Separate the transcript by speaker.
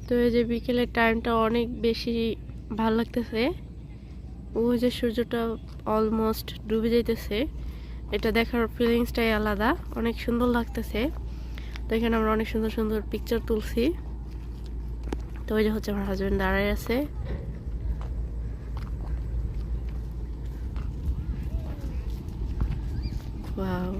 Speaker 1: তো এই যে বিকেলের টাইমটা অনেক বেশি ভালো লাগতেছে। ওই যে সূর্যটা অলমোস্ট ডুবে যাইতেছে, এটা দেখার ফিলিংসটাই আলাদা, অনেক সুন্দর লাগতেছে। তো এখানে আমরা অনেক সুন্দর সুন্দর পিকচার তুলছি। তো ওই যে হচ্ছে আমার হাজবেন্ড দাঁড়ায় আছে। ওয়াও,